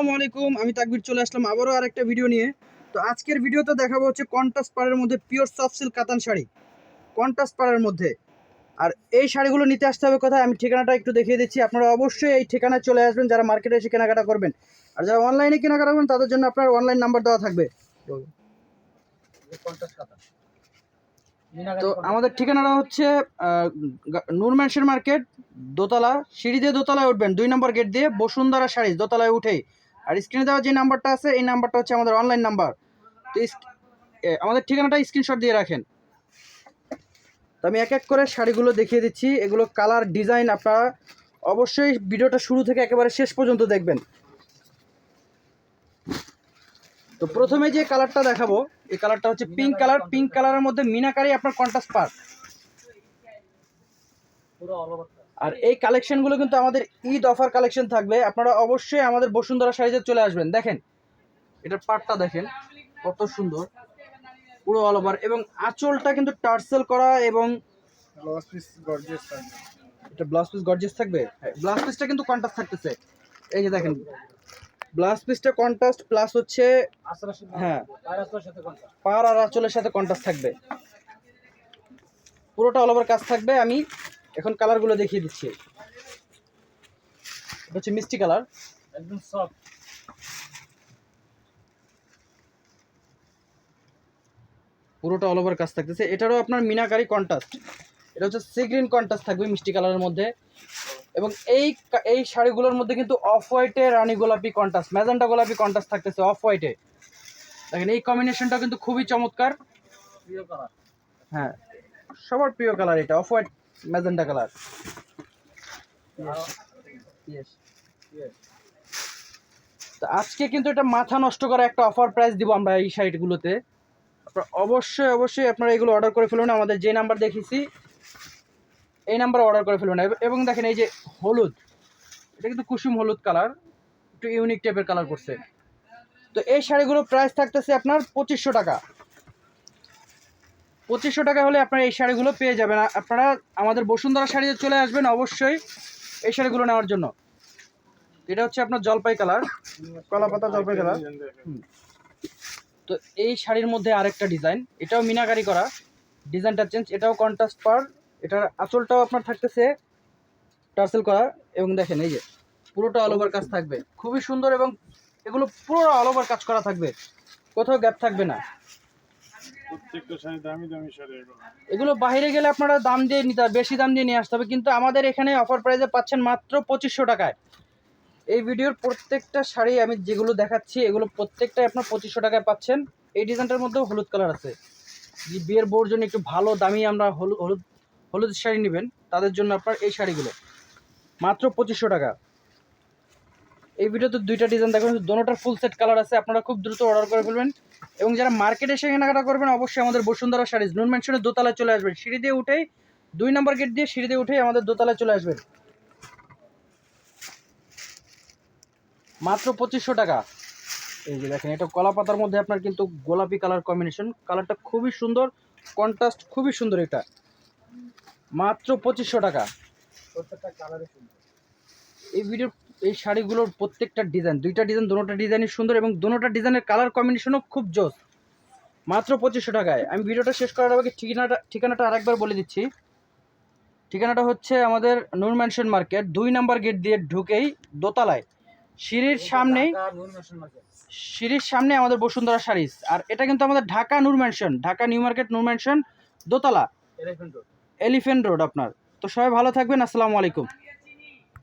আসসালামু আলাইকুম, আমি তাকবীর চলে আসলাম আবারও আরেকটা ভিডিও নিয়ে। তো আজকের ভিডিওতে দেখাবো হচ্ছে কন্ট্রাস্ট পাড়ের মধ্যে পিওর সফট সিল্ক কাতান শাড়ি, কন্ট্রাস্ট পাড়ের মধ্যে। আর এই শাড়িগুলো নিতে আসতে হবে কোথায়, আমি ঠিকানাটা একটু দেখিয়ে দিচ্ছি। আপনারা অবশ্যই এই ঠিকানায় চলে আসবেন যারা মার্কেটে এসে কেনাকাটা করবেন। আর যারা অনলাইনে কেনাকাটা করবেন তাদের জন্য আপনার অনলাইন নাম্বার দেওয়া থাকবে। তো আমাদের ঠিকানাটা হচ্ছে নূর ম্যানশন মার্কেট, দোতলা, সিঁড়ি দিয়ে দোতলায় উঠবেন, 2 নম্বর গেট দিয়ে বসুন্ধরা শাড়ি দোতলায় উঠেই। আর স্ক্রিনে দেওয়া যে নাম্বারটা আছে এই নাম্বারটা হচ্ছে আমাদের অনলাইন নাম্বার। তো আমাদের ঠিকানাটা স্ক্রিনশট দিয়ে রাখেন। তো আমি এক এক করে শাড়িগুলো দেখিয়ে দিচ্ছি। এগুলো কালার ডিজাইন আপনারা অবশ্যই ভিডিওটা শুরু থেকে একেবারে শেষ পর্যন্ত দেখবেন। তো প্রথমে যে কালারটা দেখাবো এই কালারটা হচ্ছে পিঙ্ক কালার। পিঙ্ক কালারের মধ্যে মিনাকারি আপনার কন্ট্রাস্ট পার। আর এই কালেকশনগুলো কিন্তু আমাদের ঈদ অফার কালেকশন থাকবে। আপনারা অবশ্যই আমাদের বসুন্ধরা শাড়িতে চলে আসবেন। দেখেন এটার পাটটা দেখেন কত সুন্দর, পুরো অল ওভার, এবং আঁচলটা কিন্তু টার্সেল করা এবং ব্লাউজ পিস গর্জিয়াস থাকবে। এটা ব্লাউজ পিস গর্জিয়াস থাকবে। হ্যাঁ, ব্লাউজ পিসটা কিন্তু কন্ট্রাস্ট থাকতেছে। এই যে দেখেন ব্লাউজ পিসটা কন্ট্রাস্ট প্লাস হচ্ছে হ্যাঁ পার আর আঁচলের সাথে কন্ট্রাস্ট থাকবে, পুরোটা অল ওভার কাজ থাকবে। আমি এখন কালারগুলো দেখিয়ে দিচ্ছি। এটা হচ্ছে মিষ্টি কালার, একদম সফট। পুরোটা অল ওভার কাজ থাকতেছে। এটারও আপনার মিনাকারি কন্ট্রাস্ট, এটা হচ্ছে সি গ্রিন কন্ট্রাস্ট থাকবে মিষ্টি কালারের মধ্যে। এবং এই শাড়িগুলোর মধ্যে কিন্তু অফ হোয়াইটে রানী গোলাপি কন্ট্রাস্ট, ম্যাজেন্টা গোলাপি কন্ট্রাস্ট থাকতেছে অফ হোয়াইটে। দেখেন এই কম্বিনেশনটা কিন্তু খুবই চমৎকার। প্রিয় কালার, হ্যাঁ সবার প্রিয় কালার এটা, অফ হোয়াইট ম্যাজেন্টা কালার। তো আজকে কিন্তু এটা মাথা নষ্ট করা একটা অফার প্রাইস দিব আমরা এই শাড়িগুলোতে। আপনারা অবশ্যই আপনারা এগুলো অর্ডার করে ফেলুন। আমাদের যে নাম্বার দেখেছি এই নাম্বারে অর্ডার করে ফেলুন। এবং দেখেন এই যে হলুদ, এটা কিন্তু কুসুম হলুদ কালার, একটু ইউনিক টাইপের কালার করছে। তো এই শাড়িগুলো প্রাইস থাকতেছে আপনার 2500 টাকা। 2500 টাকা হলে আপনারা এই শাড়িগুলো পেয়ে যাবেন। আপনারা আমাদের বসুন্ধরা শাড়িতে চলে আসবেন অবশ্যই এই শাড়িগুলো নেওয়ার জন্য। এটা হচ্ছে আপনার জলপাই কালার, কলা পাতা জলপাই কালার। তো এই শাড়ির মধ্যে আরেকটা ডিজাইন, এটাও মিনাকারি করা, ডিজাইনটা চেঞ্জ, এটাও কন্ট্রাস্ট পার। এটার আঁচলটাও আপনার থাকতেছে টার্সেল করা। এবং দেখেন এই যে পুরোটা অল ওভার কাজ থাকবে, খুবই সুন্দর। এবং এগুলো পুরো অল ওভার কাজ করা থাকবে, কোথাও গ্যাপ থাকবে না। প্রত্যেকটা শাড়ি দামি দামি শাড়ি। এগুলো বাইরে গেলে আপনারা দাম দিয়ে নিতে হবে, বেশি দাম দিয়ে নিয়ে আসতে হবে, কিন্তু আমাদের এখানে অফার প্রাইসে পাচ্ছেন মাত্র 2500 টাকায়। এই ভিডিওর প্রত্যেকটা শাড়ি আমি যেগুলো দেখাচ্ছি এগুলো প্রত্যেকটাই আপনার 2500 টাকায় পাচ্ছেন। এই ডিজাইনটার মধ্যেও হলুদ কালার আছে। যে বিয়ের বউর জন্য একটু ভালো দামি আমরা হলুদ শাড়ি নেবেন তাদের জন্য আপনার এই শাড়িগুলো মাত্র 2500 টাকা। এই ভিডিওতে দুইটা ডিজাইন দেখবেন, দোনোটার ফুল সেট কালার আছে। আপনারা খুব দ্রুত অর্ডার করে ফেলবেন। এবং যারা মার্কেটে এসে কেনাকাটা করবেন অবশ্যই আমাদের বসুন্ধরা শাড়িজ নূর ম্যানশনের দোতলায় চলে আসবেন। সিঁড়ি দিয়ে উঠেই 2 নম্বর গেট দিয়ে সিঁড়ি দিয়ে উঠেই আমাদের দোতলায় চলে আসবেন, মাত্র 2500 টাকা। এই যে দেখেন এটা কলা পাতার মধ্যে আপনার কিন্তু গোলাপি কালার কম্বিনেশন, কালারটা খুবই সুন্দর, কন্ট্রাস্ট খুবই সুন্দর। এটা মাত্র 2500 টাকা। প্রত্যেকটা কালারে সুন্দর। এই ভিডিওর এই শাড়িগুলোর প্রত্যেকটা ডিজাইন, দুইটা ডিজাইন, দোনোটা ডিজাইনই সুন্দর এবং দোনোটা ডিজাইনের কালার কম্বিনেশনও খুব জোস। মাত্র 2500 টাকায়। আমি ভিডিওটা শেষ করার আগে ঠিকানাটা আরেকবার বলে দিচ্ছি। ঠিকানাটা হচ্ছে আমাদের নূর ম্যানশন মার্কেট, 2 নম্বর গেট দিয়ে ঢুকেই দোতলায় সিঁড়ির সামনে আমাদের বসুন্ধরা শাড়িজ। আর এটা কিন্তু আমাদের ঢাকা নূর ম্যানশন, ঢাকা নিউ মার্কেট নূর ম্যানশন, দোতলা, এলিফ্যান্ট রোড আপনার। তো সবাই ভালো থাকবেন, আসসালামু আলাইকুম।